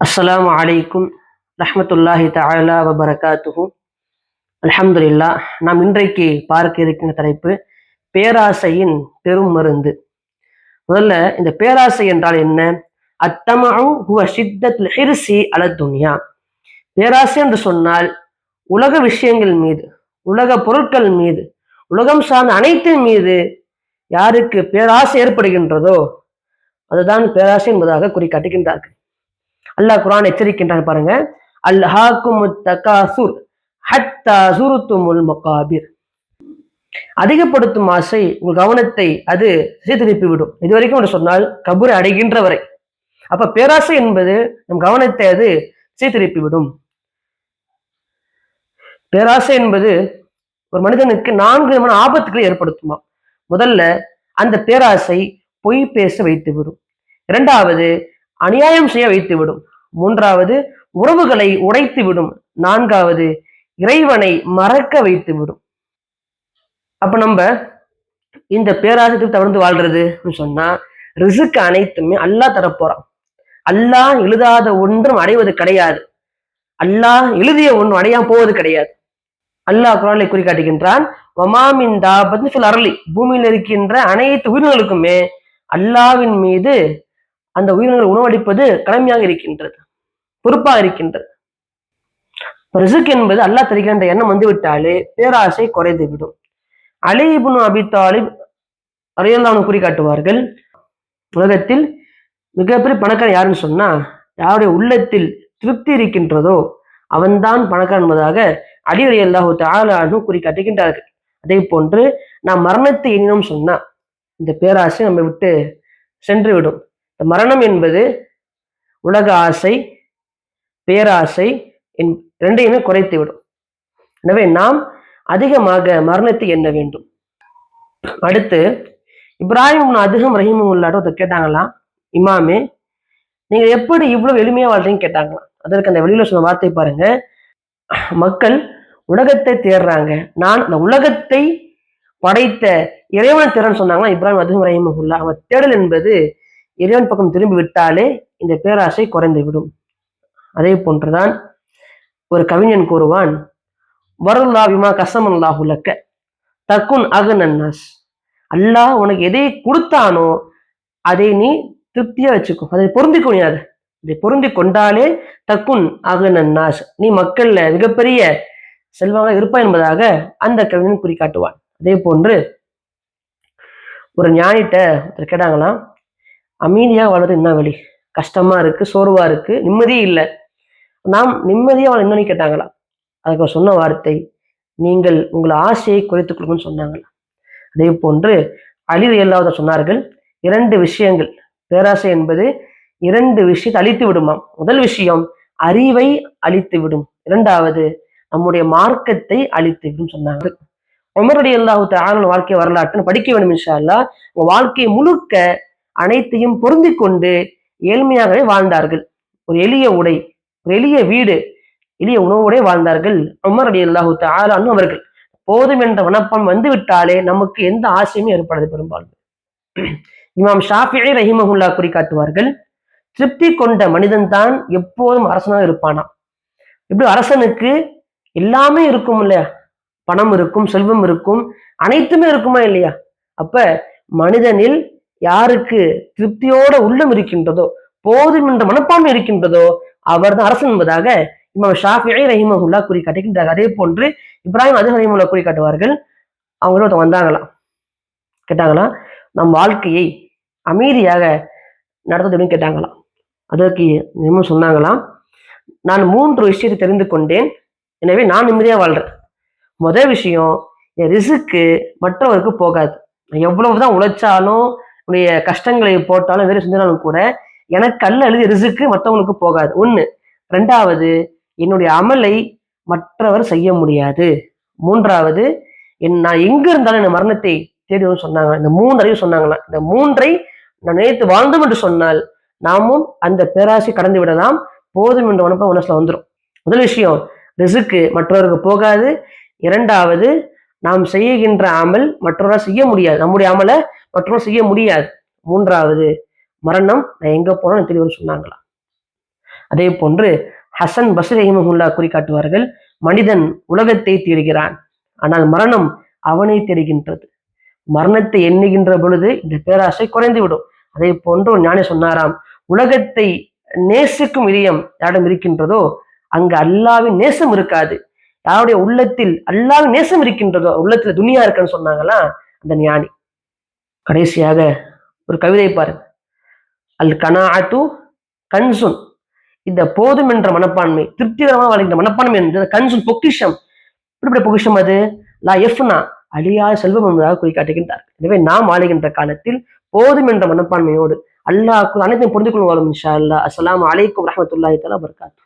அஸ்ஸலாமு அலைக்கும் ரஹ்மத்துல்லாஹி தஆலா வ பரகாத்துஹு. அல்ஹம்துலில்லாஹ். நாம் இன்றைக்கு பார்க்க இருக்கின்ற தலைப்பு பேராசையின் பெரும் மருந்து. முதல்ல இந்த பேராசை என்றால் என்ன? அத்தமஉ ஹுவ ஷித்தத்துல் ஹிர்ஸி அல துன்யா. பேராசை என்று சொன்னால் உலக விஷயங்கள் மீது, உலக பொருட்கள் மீது, உலகம் சார்ந்த அனைத்தின் மீது யாருக்கு பேராசை ஏற்படுகின்றதோ அதுதான் பேராசை என்பதாக குறிக்காட்டுகின்றார்கள். அல்லாஹ் குர்ஆன் எச்சரிக்கின்றான் பாருங்க. அல்ஹாக்குமுத் தகாசுர் ஹத்தா ஸுர்துமுல் மகாபிர். அதிகப்படுத்தும் ஆசை உங்கள் கவனத்தை அது திசை திருப்பி விடும். இதுவரைக்கும் என்று சொன்னால் கபூரை அடைகின்ற வரை. அப்ப பேராசை என்பது நம் கவனத்தை அது திசை திருப்பி விடும். பேராசை என்பது ஒரு மனிதனுக்கு 4 விதமான ஆபத்துக்களை ஏற்படுத்துமா. முதல்ல அந்த பேராசை பொய் பேச வைத்து விடும். இரண்டாவது அநியாயம் செய்ய வைத்து விடும். மூன்றாவது உறவுகளை உடைத்து விடும். நான்காவது இறைவனை மறக்க வைத்து விடும். அப்ப நம்ம இந்த பேராசை தவிர்த்து வாழ்றது சொன்னா ரிஸ்க் அனைத்துமே அல்லாஹ் தரப்போறான். அல்லாஹ் எழுதாத ஒன்றும் அடைவது கிடையாது. அல்லாஹ் எழுதிய ஒன்றும் அடையாம போவது கிடையாது. அல்லாஹ் குர்ஆனில் குறிக்காட்டுகின்றான், வமாமின் தாபத்தின் ஃபில் அர்லி. பூமியில் இருக்கின்ற அனைத்து உயிரினங்களுக்குமே அல்லாஹ்வின் மீது அந்த உயிரினங்கள் உணவளிப்பது கடமையாக இருக்கின்றது, பொறுப்பாக இருக்கின்றது. ரிஸ்க் என்பது அல்லாஹ் தருகின்ற எண்ணம் வந்துவிட்டாலே பேராசை குறைந்து விடும். அலி இப்னு அபி தாலிப் ரலியல்லாஹு அன்ஹு குறிக்காட்டுவார்கள், உலகத்தில் மிகப்பெரிய பணக்காரன் யாருன்னு சொன்னா யாருடைய உள்ளத்தில் திருப்தி இருக்கின்றதோ அவன்தான் பணக்காரன் என்பதாக அலி ரலியல்லாஹு தஆலா அன்ஹு குறிக்காட்டுகின்றார்கள். அதே போன்று நாம் மரணத்தை எண்ணினோம் சொன்னா இந்த பேராசை நம்மை விட்டு சென்று விடும். மரணம் என்பது உலக ஆசை, பேராசை இரண்டையுமே குறைத்து விடும். எனவே நாம் அதிகமாக மரணத்தை எண்ண வேண்டும். அடுத்து இப்ராஹிம் அதுகம் ரஹிமஹுல்லாஹ் கேட்டாங்களாம், இமாமே நீங்க எப்படி இவ்வளவு எளிமையா வாழ்றீங்கன்னு கேட்டாங்களாம். அதற்கு அந்த வெளியில சொன்ன வார்த்தை பாருங்க, மக்கள் உலகத்தை தேடுறாங்க, நான் அந்த உலகத்தை படைத்த இறைவனை தேடன்னு சொன்னாங்களா இப்ராஹிம் அதுகம் ரஹிமஹுல்லாஹ். அவன் தேடல் என்பது இறைவன் பக்கம் திரும்பி விட்டாலே இந்த பேராசை குறைந்து விடும். அதே போன்றுதான் ஒரு கவிஞன் கூறுவான், வரல்லா விமா கஸமல்லாஹு லக்க தக்குன் அகனன்னாஸ். அல்லாஹ் உனக்கு எதை கொடுத்தானோ அதை நீ திருப்தியா வச்சுக்கோ, அதை பொருந்திக் கொள்ளாத. இதை பொருந்தி கொண்டாலே தக்குன் அகனன்னாஸ், நீ மக்கள்ல மிகப்பெரிய செல்வாங்க இருப்பாய் என்பதாக அந்த கவிஞன் குறிக்காட்டுவான். அதே போன்று ஒரு ஞானிட்ட கேட்டாங்களாம், அமைதியா வளர்றது என்ன வழி, கஷ்டமா இருக்கு, சோர்வா இருக்கு, நிம்மதியே இல்லை, நாம் நிம்மதியா வாழ என்னன்னு கேட்டாங்களா. அதுக்கு சொன்ன வார்த்தை, நீங்கள் உங்கள் ஆசையை குறைத்துக் கொள்ளுங்கன்னு சொன்னாங்களா. அதே போன்று அலி ரலியல்லாஹு சொன்னார்கள், 2 விஷயங்கள், பேராசை என்பது 2 விஷயத்தை அழித்து விடுமாம். முதல் விஷயம் அறிவை அழித்து விடும், இரண்டாவது நம்முடைய மார்க்கத்தை அழித்து விடும் சொன்னாங்க. உமர் ரலியல்லாஹு தஆலா வாழ்க்கை வரலாற்று படிக்க வேண்டும் இன்ஷா அல்லாஹ். உங்க வாழ்க்கையை முழுக்க அனைத்தையும் பொருந்தி கொண்டு ஏழ்மையாகவே வாழ்ந்தார்கள். ஒரு எளிய உடை, ஒரு எளிய வீடு, எளிய உணவோடே வாழ்ந்தார்கள் உமர் ரலியல்லாஹு தஆலா அன்ஹு அவர்கள். போதும் என்ற வனப்பம் வந்து விட்டாலே நமக்கு எந்த ஆசையுமே ஏற்படாது பெரும்பாலும். இமாம் ஷாஃபிஈ ரஹிமஹுல்லாஹ் குறிக்காட்டுவார்கள், திருப்தி கொண்ட மனிதன் தான் எப்போதும் அரசனாக இருப்பானா. இப்படி அரசனுக்கு எல்லாமே இருக்கும் இல்லையா, பணம் இருக்கும், செல்வம் இருக்கும், அனைத்துமே இருக்குமா இல்லையா. அப்ப மனிதனில் யாருக்கு திருப்தியோட உள்ளம் இருக்கின்றதோ, போதும் என்ற மனப்பான்மை இருக்கின்றதோ அவர் தான் அரசன் என்பதாக இமாம் ஷாஃபிஈ ரஹிமஹுல்லாஹ் குறிக்காட்டுகின்றார். அதே போன்று இப்ராஹிம் அதுகம் ரஹிமஹுல்லாஹ் குறிக்காட்டுவார்கள், அவங்களோட வந்தாங்களாம், கேட்டாங்களாம், நம் வாழ்க்கையை அமைதியாக நடத்துன்னு கேட்டாங்களாம். அதற்கு இன்னும் சொன்னாங்களாம், நான் 3 விஷயத்தை தெரிந்து கொண்டேன், எனவே நான் நிம்மதியா வாழ்றேன். முதல் விஷயம், என் ரிஸ்க்கு மற்றவருக்கு போகாது. எவ்வளவுதான் உழைச்சாலும் உடைய கஷ்டங்களை போட்டாலும் வேறு செஞ்சாலும் கூட எனக்கு அல்ல எழுதிய ரிஸ்க்கு மற்றவங்களுக்கு போகாது, ஒண்ணு. ரெண்டாவது, என்னுடைய அமலை மற்றவர் செய்ய முடியாது. மூன்றாவது, நான் எங்க இருந்தாலும் என் மரணத்தை தேடிவும் சொன்னாங்க. இந்த 3 அறிவு சொன்னாங்களாம். இந்த 3ஐ நான் நினைத்து வாழ்ந்தோம் என்று சொன்னால் நாமும் அந்த பேராசை கடந்து விடலாம். போதும் என்ற உணர்வு மனசுல வந்துடும். முதல் விஷயம், ரிஸ்க்கு மற்றவருக்கு போகாது. இரண்டாவது, நாம் செய்கின்ற அமல் மற்றவரால் செய்ய முடியாது, நம்முடைய அமலை மற்றவர்கள் செய்ய முடியாது. மூன்றாவது, மரணம் நான் எங்க போனோம் தெளிவாக சொன்னாங்களா. அதே போன்று ஹசன் பஸ்ரி ரஹிமஹுல்லா குறிக்காட்டுவார்கள், மனிதன் உலகத்தை தேடுகிறான், ஆனால் மரணம் அவனை தேடுகின்றது. மரணத்தை எண்ணுகின்ற பொழுது இந்த பேராசை குறைந்துவிடும். அதே போன்று ஒரு ஞானி சொன்னாராம், உலகத்தை நேசிக்கும் இதயம் யாரிடம் இருக்கின்றதோ அங்கு அல்லாவின் நேசம் இருக்காது. யாருடைய உள்ளத்தில் அல்லாவின் நேசம் இருக்கின்றதோ உள்ளத்துல துனியா இருக்குன்னு சொன்னாங்களா அந்த ஞானி. கடைசியாக ஒரு கவிதை பாருங்க, அல் கனாஅத்து கன்சுன், இந்த போதும் என்ற மனப்பான்மை, திருப்திகரமாக வாழ்கின்ற மனப்பான்மை என்ற கன்சுன் பொக்கிஷம். இப்படிப்பட்ட பொக்கிஷம் அது லா எஃப்னா, அழியாத செல்வம் என்பதாக குறிக்காட்டுகின்றார். எனவே நாம் ஆளுகின்ற காலத்தில் போதும் என்ற மனப்பான்மையோடு அல்லாஹ்வுக்கு அனைத்தையும் புரிந்து கொள்வாரும் இன்ஷா அல்லாஹ். அஸ்ஸலாமு அலைக்கும் வரஹ்மத்துல்லாஹி தஆலா வபரகாத்துஹு.